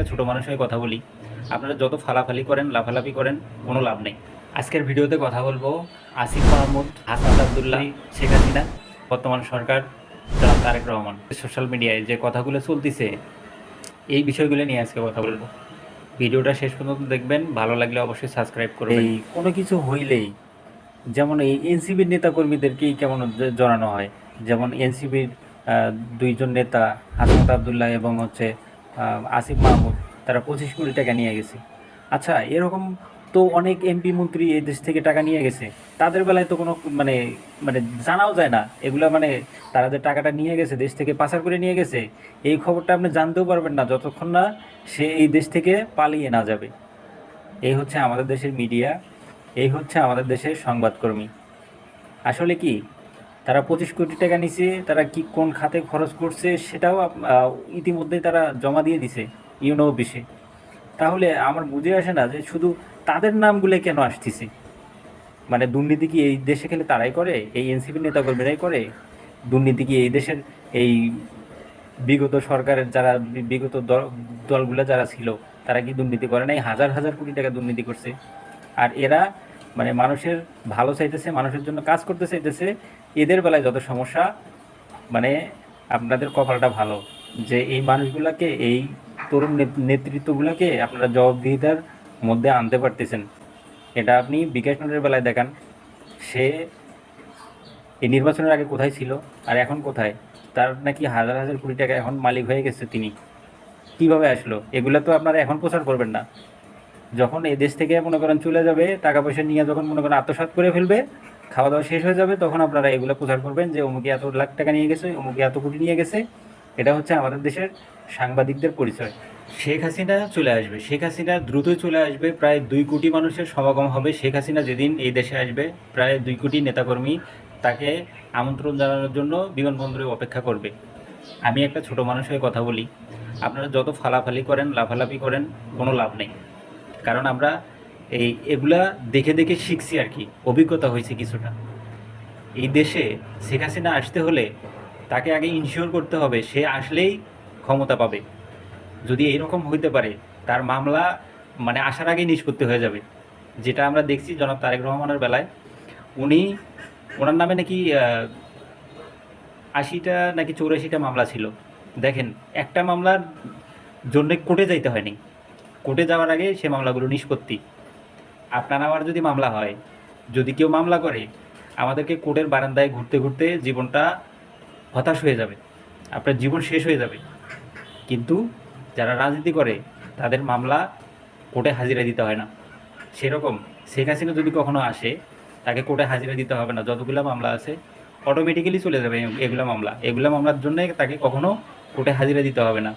একটা ছোট মানুষ হয়ে কথা বলি। আপনারা যত ফালাফালি করেন, লাফালাফি করেন, কোনো লাভ নেই। আজকের ভিডিওতে কথা বলবো আসিফ মাহমুদ, হাসনাত আবদুল্লাহ, শেখ হাসিনা, বর্তমান সরকার জনাব তারেক রহমান। সোশ্যাল মিডিয়ায় যে কথাগুলো চলতেছে এই বিষয়গুলো নিয়ে আজকে কথা বলবো। ভিডিওটা শেষ পর্যন্ত দেখবেন, ভালো লাগলে অবশ্যই সাবস্ক্রাইব করবেন। এই কোনো কিছু হইলেই যেমন এই এনসিবির নেতাকর্মীদেরকেই কেমন জড়ানো হয়। যেমন এনসিবির দুইজন নেতা হাসনাত আবদুল্লাহ এবং আসিফ মাহমুদ, তারা 25 কোটি টাকা নিয়ে গেছে। আচ্ছা, এরকম তো অনেক এমপি মন্ত্রী এই দেশ থেকে টাকা নিয়ে গেছে, তাদের বেলায় তো কোনো মানে মানে জানাও যায় না এগুলা, মানে তারা যে টাকাটা নিয়ে গেছে, দেশ থেকে পাচার করে নিয়ে গেছে, এই খবরটা আপনি জানতেও পারবেন না যতক্ষণ না সে এই দেশ থেকে পালিয়ে না যাবে। এই হচ্ছে আমাদের দেশের মিডিয়া, এই হচ্ছে আমাদের দেশের সংবাদকর্মী। আসলে কি, তারা 25 কোটি টাকা নিছে, তারা কি কোন খাতে খরচ করছে সেটাও ইতিমধ্যেই তারা জমা দিয়ে দিছে ইউনো অফিসে। তাহলে আমার বুঝে আসে না যে শুধু তাদের নামগুলো কেন আসতেছে। মানে দুর্নীতি কি এই দেশে খেলে তারাই করে, এই এনসিপির নেতাকর্মীরাই করে? দুর্নীতি কি এই দেশের এই বিগত সরকারের যারা বিগত দলগুলো যারা ছিল তারা কি দুর্নীতি করে নাই? হাজার হাজার কোটি টাকা দুর্নীতি করছে। আর এরা মানে মানুষের ভালো চাইতেছে, মানুষের জন্য কাজ করতে চাইতেছে। এদের বেলায় যত সমস্যা, মানে আপনাদের কপালটা ভালো যে এই মানুষগুলাকে, এই তরুণ নেতৃত্বগুলোকে আপনারা জবাবদিহিতার মধ্যে আনতে পারতেছেন। এটা আপনি বিকাশ নগরের বেলায় দেখান, সে এই নির্বাচনের আগে কোথায় ছিল আর এখন কোথায়? তার নাকি হাজার হাজার কোটি টাকা এখন মালিক হয়ে গেছে তিনি। কিভাবে আসলো এগুলো তো আপনারা এখন প্রচার করবেন না। যখন এই দেশ থেকে মনে করেন চলে যাবে, টাকা পয়সা নিয়ে যখন মনে করেন আত্মসাৎ করে ফেলবে, খাওয়া দাওয়া শেষ হয়ে যাবে, তখন আপনারা এগুলো প্রচার করবেন যে অমুকে এত লাখ টাকা নিয়ে গেছে, অমুকে এত কোটি নিয়ে গেছে। এটা হচ্ছে আমাদের দেশের সাংবাদিকদের পরিচয়। শেখ হাসিনা চলে আসবে, শেখ হাসিনা দ্রুতই চলে আসবে। প্রায় 2 কোটি মানুষের সমাগম হবে শেখ হাসিনা যেদিন এই দেশে আসবে। প্রায় 2 কোটি নেতাকর্মী তাকে আমন্ত্রণ জানানোর জন্য বিমানবন্দরে অপেক্ষা করবে। আমি একটা ছোট মানুষ হয়ে কথা বলি, আপনারা যত ফালাফালি করেন, লাফালাফি করেন, কোনো লাভ নেই। কারণ আমরা এগুলা দেখে দেখে শিখছি আর কি, অভিজ্ঞতা হয়েছে কিছুটা। এই দেশে শেখ হাসিনা আসতে হলে তাকে আগে ইনশিওর করতে হবে সে আসলেই ক্ষমতা পাবে। যদি এইরকম হইতে পারে, তার মামলা মানে আসার আগেই নিষ্পত্তি হয়ে যাবে। যেটা আমরা দেখছি জনাব তারেক রহমানের বেলায়। উনি, ওনার নামে নাকি 80টা নাকি 84টা মামলা ছিল। দেখেন, একটা মামলার জন্যে কোর্টে যাইতে হয়নি, কোর্টে যাওয়ার আগে সে মামলাগুলো নিষ্পত্তি। আপনার আমার যদি মামলা হয়, যদি কেউ মামলা করে, আমাদেরকে কোর্টের বারান্দায় ঘুরতে ঘুরতে জীবনটা হতাশ হয়ে যাবে, আপনার জীবন শেষ হয়ে যাবে। কিন্তু যারা রাজনীতি করে তাদের মামলা কোর্টে হাজিরা দিতে হয় না। সেরকম শেখ হাসিনা যদি কখনো আসে, তাকে কোর্টে হাজিরা দিতে হবে না। যতগুলো মামলা আছে অটোমেটিক্যালি চলে যাবে এগুলা মামলার জন্য তাকে কখনো কোর্টে হাজিরা দিতে হবে না।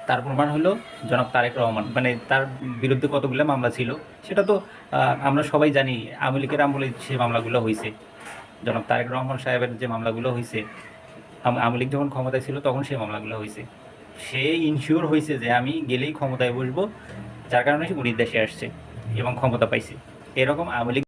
তার প্রমাণ হলো জনাব তারেক রহমান, মানে তার বিরুদ্ধে কতগুলো মামলা ছিল সেটা তো আমরা সবাই জানি। আওয়ামী লীগের আমলে সে মামলাগুলো হয়েছে। জনাব তারেক রহমান সাহেবের যে মামলাগুলো হয়েছে, আওয়ামী লীগ যখন ক্ষমতায় ছিল তখন সেই মামলাগুলো হয়েছে। সে ইনশিওর হয়েছে যে আমি গেলেই ক্ষমতায় বসবো, যার কারণে উনি দেশে আসছে এবং ক্ষমতা পাইছে। এরকম আওয়ামী লীগ